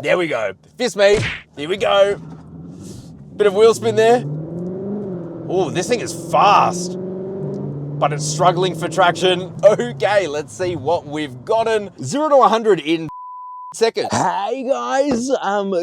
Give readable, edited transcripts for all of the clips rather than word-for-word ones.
There we go. Fist me. Here we go. Bit of wheel spin there. Oh, this thing is fast, but it's struggling for traction. Okay, let's see what we've gotten. 0 to 100 in seconds. Hey guys,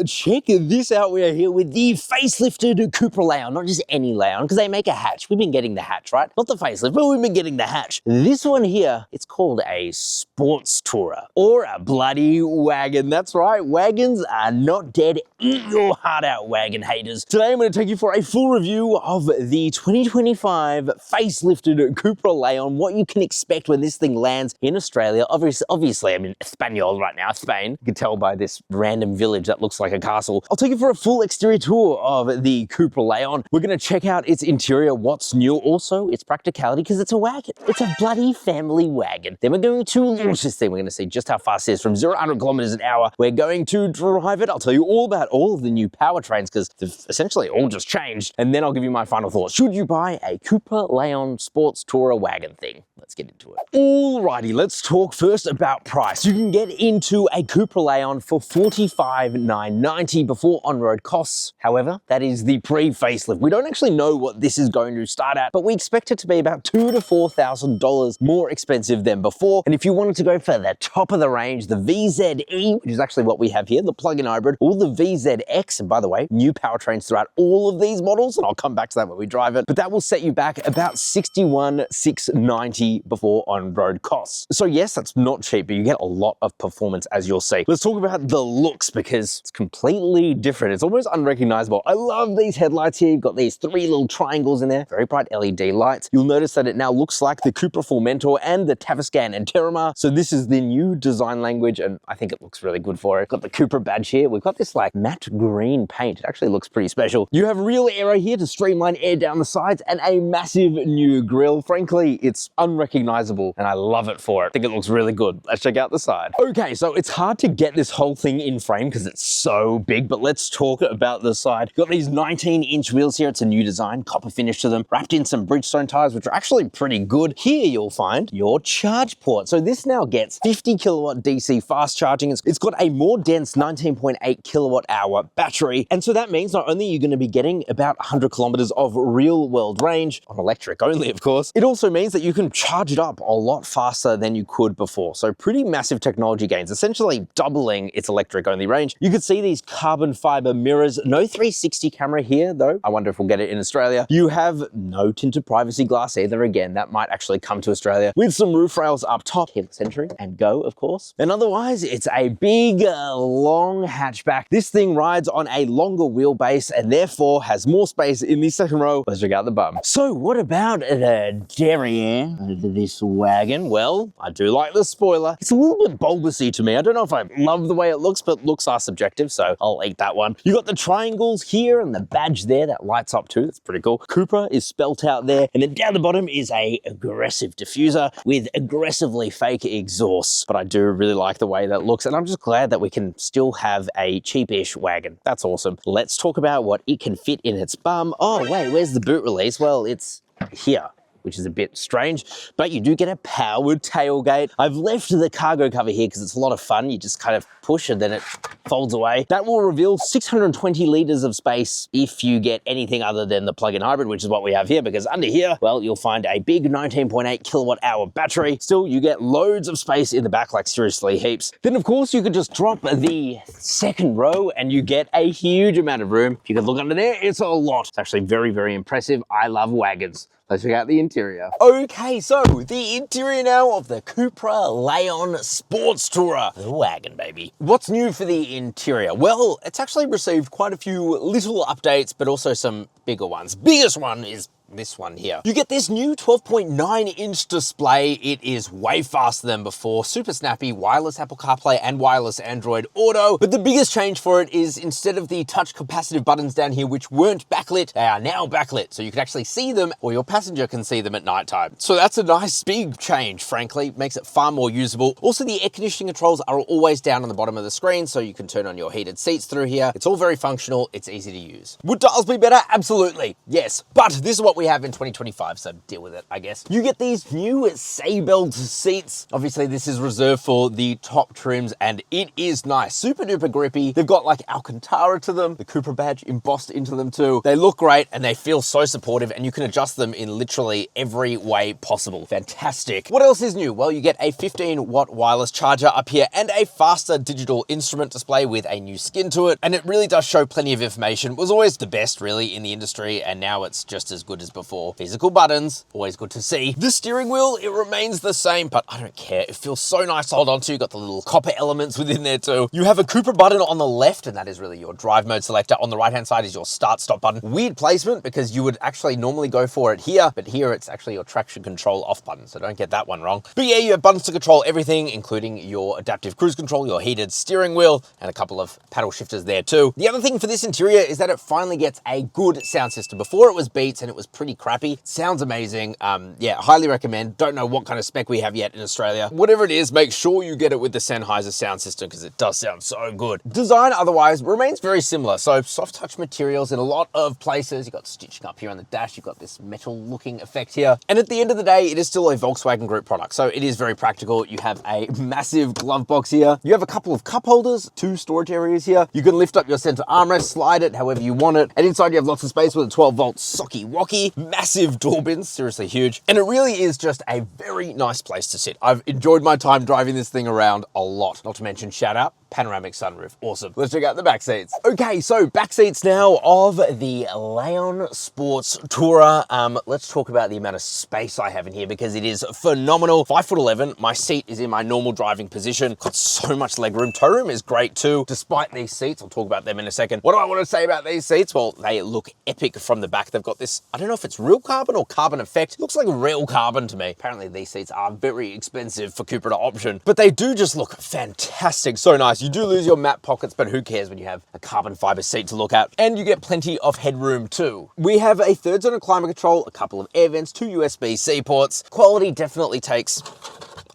check this out. We are here with the facelifted Cupra Leon, not just any Leon, because they make a hatch. We've been getting the hatch, right? Not the facelift, but we've been getting the hatch. This one here, it's called a sports tourer or a bloody wagon. That's right, wagons are not dead. Eat your heart out, wagon haters. Today I'm going to take you for a full review of the 2025 facelifted Cupra Leon, what you can expect when this thing lands in Australia. Obviously, I'm in Espanol right now, Spain. You can tell by this random village that looks like a castle. I'll take you for a full exterior tour of the Cupra Leon. We're going to check out its interior, what's new, also its practicality, because it's a wagon. It's a bloody family wagon. Then we're going to launch this thing. We're going to see just how fast it is from 0 to 100 kilometers an hour. We're going to drive it. I'll tell you all about all of the new powertrains because they've essentially all just changed. And then I'll give you my final thoughts. Should you buy a Cupra Leon sports tourer wagon thing? Let's get into it. Alrighty, let's talk first about price. You can get into a Cupra Leon for $45,990 before on-road costs. However, that is the pre-facelift. We don't actually know what this is going to start at, but we expect it to be about $2,000 to $4,000 more expensive than before. And if you wanted to go for the top of the range, the VZE, which is actually what we have here, the plug-in hybrid, or the VZX, and by the way, new powertrains throughout all of these models, and I'll come back to that when we drive it, but that will set you back about $61,690 before on-road costs. So yes, that's not cheap, but you get a lot of performance, as you'll see. Let's talk about the looks because it's completely different. It's almost unrecognizable. I love these headlights here. You've got these 3 little triangles in there, very bright LED lights. You'll notice that it now looks like the Cupra Formentor and the Tavascan and Terramar. So this is the new design language, and I think it looks really good for it. Got the Cupra badge here. We've got this like matte green paint. It actually looks pretty special. You have real aero here to streamline air down the sides and a massive new grille. Frankly, it's unrecognizable and I love it for it. I think it looks really good. Let's check out the side. Okay, so it's hard to get this whole thing in frame because it's so big, but let's talk about the side. You've got these 19-inch wheels here. It's a new design, copper finish to them, wrapped in some Bridgestone tires, which are actually pretty good. Here you'll find your charge port. So this now gets 50 kilowatt DC fast charging. It's got a more dense 19.8 kilowatt hour battery. And so that means not only are you going to be getting about 100 kilometers of real world range, on electric only, of course, it also means that you can charge it up a lot faster than you could before. So pretty massive technology gains, essentially doubling its electric only range. You can see these carbon fiber mirrors, no 360 camera here though. I wonder if we'll get it in Australia. You have no tinted privacy glass either. Again, that might actually come to Australia with some roof rails up top, keyless entry and go, of course. And otherwise, it's a big, long hatchback. This thing rides on a longer wheelbase and therefore has more space in the second row. Let's check out the bum. So what about the derriere of this wagon? Well, I do like the spoiler. It's a little bit bulbousy to me. I don't know if I love the way it looks, but looks are subjective, so I'll eat that one. You got the triangles here and the badge there that lights up too. That's pretty cool. Cupra is spelt out there. And then down the bottom is a aggressive diffuser with aggressively fake exhausts. But I do really like the way that looks. And I'm just glad that we can still have a cheapish wagon. That's awesome. Let's talk about what it can fit in its bum. Oh, wait, where's the boot release? Well, it's here, which is a bit strange, but you do get a powered tailgate. I've left the cargo cover here because it's a lot of fun. You just kind of push and then it folds away. That will reveal 620 liters of space if you get anything other than the plug-in hybrid, which is what we have here, because under here, well, you'll find a big 19.8 kilowatt hour battery. Still, you get loads of space in the back, like seriously heaps. Then of course, you could just drop the second row and you get a huge amount of room. If you could look under there, it's a lot. It's actually very, very impressive. I love wagons. Let's check out the interior. Okay, so the interior now of the Cupra Leon Sports Tourer. The wagon, baby. What's new for the interior? Well, it's actually received quite a few little updates, but also some bigger ones. Biggest one is this one here. You get this new 12.9-inch display. It is way faster than before. Super snappy, wireless Apple CarPlay and wireless Android Auto. But the biggest change for it is instead of the touch capacitive buttons down here, which weren't backlit, they are now backlit. So you can actually see them, or your passenger can see them at nighttime. So that's a nice big change, frankly. Makes it far more usable. Also, the air conditioning controls are always down on the bottom of the screen, so you can turn on your heated seats through here. It's all very functional. It's easy to use. Would dials be better? Absolutely. Yes. But this is what we we have in 2025, so deal with it, I guess. You get these new Seibelt seats. Obviously, this is reserved for the top trims, and it is nice. Super duper grippy. They've got like Alcantara to them, the Cupra badge embossed into them too. They look great and they feel so supportive, and you can adjust them in literally every way possible. Fantastic. What else is new? Well, you get a 15-watt wireless charger up here and a faster digital instrument display with a new skin to it, and it really does show plenty of information. It was always the best really in the industry, and now it's just as good as before. Physical buttons, always good to see. The steering wheel, it remains the same, but I don't care. It feels so nice to hold on to. You got the little copper elements within there too. You have a Cupra button on the left, and that is really your drive mode selector. On the right hand side is your start stop button. Weird placement because you would actually normally go for it here, but here it's actually your traction control off button, so don't get that one wrong. But yeah, you have buttons to control everything, including your adaptive cruise control, your heated steering wheel, and a couple of paddle shifters there too. The other thing for this interior is that it finally gets a good sound system. Before it was Beats and it was pretty crappy. Sounds amazing. Yeah, highly recommend. Don't know what kind of spec we have yet in Australia. Whatever it is, make sure you get it with the Sennheiser sound system because it does sound so good. Design otherwise remains very similar. So soft touch materials in a lot of places. You've got stitching up here on the dash. You've got this metal looking effect here. And at the end of the day, it is still a Volkswagen Group product. So it is very practical. You have a massive glove box here. You have a couple of cup holders, 2 storage areas here. You can lift up your center armrest, slide it however you want it. And inside you have lots of space with a 12-volt socky wocky. Massive door bins, seriously huge. And it really is just a very nice place to sit. I've enjoyed my time driving this thing around a lot. Not to mention, shout out, panoramic sunroof. Awesome. Let's check out the back seats. Okay, so back seats now of the Leon Sports Tourer. Let's talk about the amount of space I have in here because it is phenomenal. 5'11", my seat is in my normal driving position. Got so much leg room. Toe room is great too, despite these seats. I'll talk about them in a second. What do I want to say about these seats? Well, they look epic from the back. They've got this, I don't know if it's real carbon or carbon effect. It looks like real carbon to me. Apparently these seats are very expensive for Cupra to option, but they do just look fantastic. So nice. You do lose your map pockets, but who cares when you have a carbon fiber seat to look at, and you get plenty of headroom too. We have a 3rd zone of climate control, a couple of air vents, 2 USB-C ports. Quality definitely takes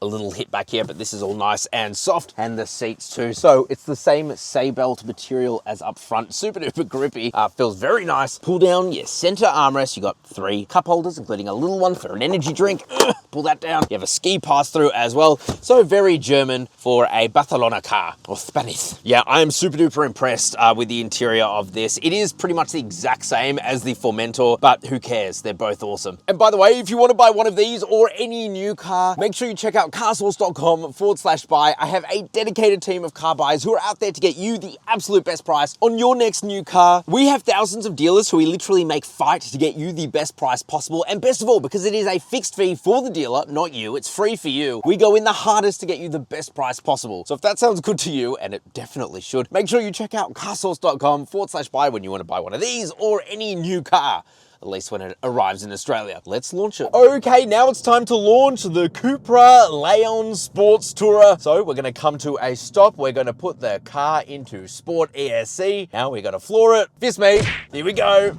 a little hit back here, but this is all nice and soft, and the seats too. So it's the same Seibelt material as up front, super duper grippy, feels very nice. Pull down your center armrest. You got 3 cup holders, including a little one for an energy drink. Pull that down. You have a ski pass through as well. So very German for a Barcelona car, or Spanish. Yeah, I am super duper impressed with the interior of this. It is pretty much the exact same as the Formentor, but who cares? They're both awesome. And by the way, if you want to buy one of these or any new car, make sure you check out carsource.com/buy. I have a dedicated team of car buyers who are out there to get you the absolute best price on your next new car. We have thousands of dealers who we literally make fight to get you the best price possible. And best of all, because it is a fixed fee for the dealer, not you, it's free for you. We go in the hardest to get you the best price possible. So if that sounds good to you, and it definitely should, make sure you check out carsource.com/buy when you want to buy one of these or any new car. At least when it arrives in Australia. Let's launch it. Okay, now it's time to launch the Cupra Leon Sports Tourer. So we're gonna come to a stop. We're gonna put the car into Sport ESC. Now we gotta floor it. Fist me. Here we go.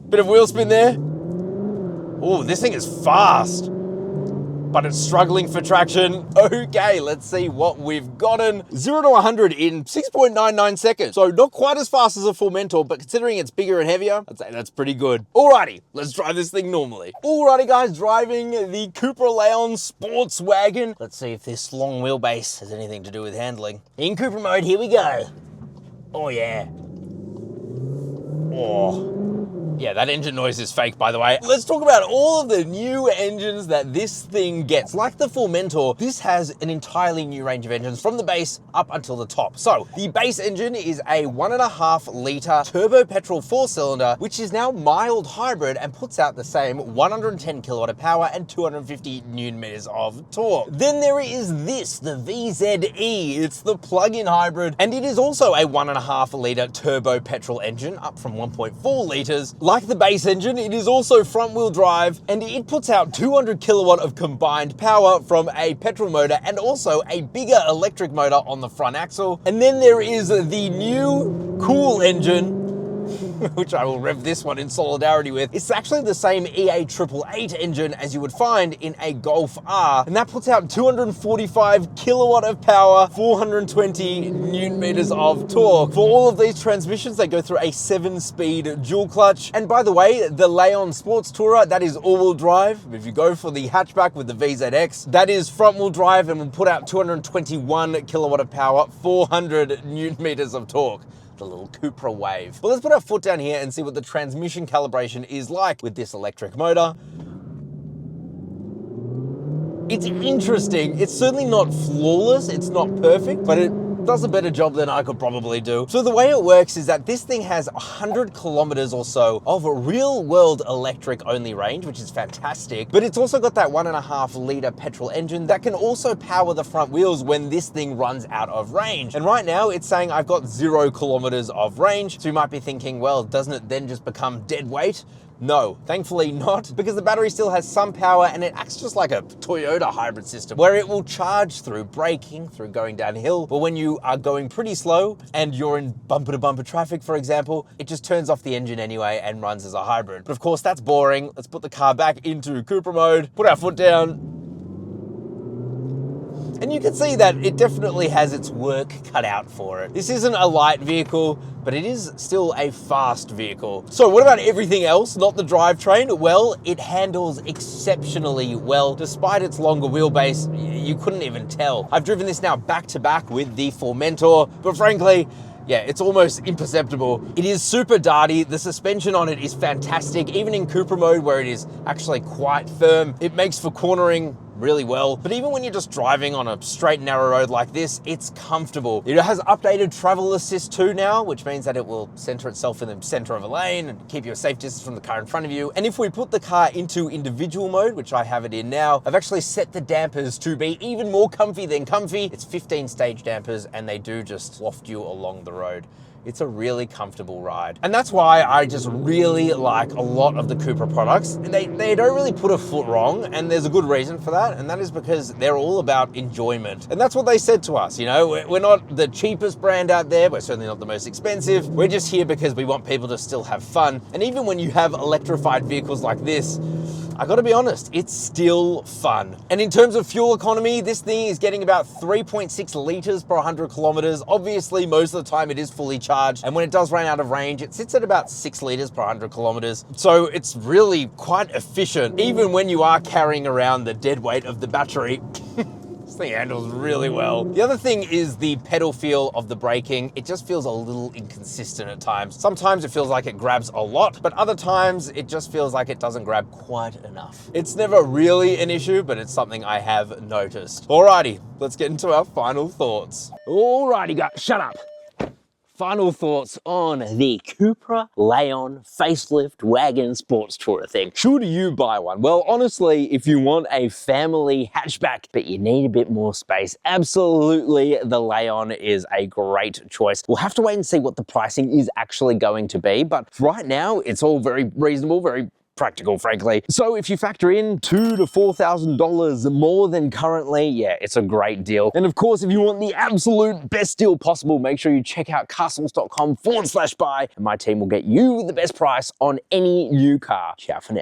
Bit of wheel spin there. Oh, this thing is fast, but it's struggling for traction. Okay, let's see what we've gotten. 0 to 100 in 6.99 seconds. So not quite as fast as a Formentor, but considering it's bigger and heavier, I'd say that's pretty good. Alrighty, let's drive this thing normally. Alrighty guys, driving the Cupra Leon Sports Wagon. Let's see if this long wheelbase has anything to do with handling. In Cupra mode, here we go. Oh yeah. Oh. Yeah, that engine noise is fake, by the way. Let's talk about all of the new engines that this thing gets. Like the Formentor, this has an entirely new range of engines from the base up until the top. So the base engine is a 1.5 litre turbo petrol 4-cylinder, which is now mild hybrid and puts out the same 110 kilowatt of power and 250 newton meters of torque. Then there is this, the VZE. It's the plug-in hybrid, and it is also a 1.5 litre turbo petrol engine, up from 1.4 litres. Like the base engine, it is also front-wheel drive, and it puts out 200 kilowatt of combined power from a petrol motor and also a bigger electric motor on the front axle. And then there is the new cool engine, which I will rev this one in solidarity with. It's actually the same EA888 engine as you would find in a Golf R, and that puts out 245 kilowatt of power, 420 newton meters of torque. For all of these transmissions, they go through a 7-speed dual clutch. And by the way, the Leon Sports Tourer, that is all-wheel drive. If you go for the hatchback with the VZX, that is front-wheel drive and will put out 221 kilowatt of power, 400 newton meters of torque. The little Cupra Wave. But let's put our foot down here and see what the transmission calibration is like with this electric motor. It's interesting. It's certainly not flawless. It's not perfect, but it does a better job than I could probably do. So the way it works is that this thing has 100 kilometers or so of a real world electric only range, which is fantastic. But it's also got that 1.5 liter petrol engine that can also power the front wheels when this thing runs out of range. And right now it's saying I've got 0 kilometers of range. So you might be thinking, well, doesn't it then just become dead weight? No, thankfully not, because the battery still has some power and it acts just like a Toyota hybrid system where it will charge through braking, through going downhill, but when you are going pretty slow and you're in bumper to bumper traffic, for example, it just turns off the engine anyway and runs as a hybrid. But of course that's boring. Let's put the car back into Cupra mode, put our foot down, and you can see that it definitely has its work cut out for it. This isn't a light vehicle, but it is still a fast vehicle. So what about everything else, not the drivetrain? Well, it handles exceptionally well. Despite its longer wheelbase, you couldn't even tell. I've driven this now back to back with the Formentor, but frankly, yeah, it's almost imperceptible. It is super darty. The suspension on it is fantastic. Even in Cupra mode where it is actually quite firm, it makes for cornering really well. But even when you're just driving on a straight and narrow road like this, it's comfortable. It has updated travel assist too now, which means that it will center itself in the center of a lane and keep you a safe distance from the car in front of you. And if we put the car into individual mode, which I have it in now, I've actually set the dampers to be even more comfy than comfy. It's 15 stage dampers and they do just waft you along the road. It's a really comfortable ride. And that's why I just really like a lot of the Cupra products. They don't really put a foot wrong, and there's a good reason for that, and that is because they're all about enjoyment. And that's what they said to us, you know? We're not the cheapest brand out there, we're certainly not the most expensive. We're just here because we want people to still have fun. And even when you have electrified vehicles like this, I gotta be honest, it's still fun. And in terms of fuel economy, this thing is getting about 3.6 liters per 100 kilometers. Obviously, most of the time it is fully charged. And when it does run out of range, it sits at about 6 liters per 100 kilometers. So it's really quite efficient, even when you are carrying around the dead weight of the battery. This thing handles really well. The other thing is the pedal feel of the braking. It just feels a little inconsistent at times. Sometimes it feels like it grabs a lot, but other times it just feels like it doesn't grab quite enough. It's never really an issue, but it's something I have noticed. Alrighty, let's get into our final thoughts. Alrighty guys, shut up. Final thoughts on the Cupra Leon facelift wagon sports tourer thing. Should you buy one? Well, honestly, if you want a family hatchback, but you need a bit more space, absolutely the Leon is a great choice. We'll have to wait and see what the pricing is actually going to be, but right now it's all very reasonable, very practical, frankly. So if you factor in $2,000 to $4,000 more than currently, yeah, it's a great deal. And of course, if you want the absolute best deal possible, make sure you check out carsource.com/buy, and my team will get you the best price on any new car. Ciao for now.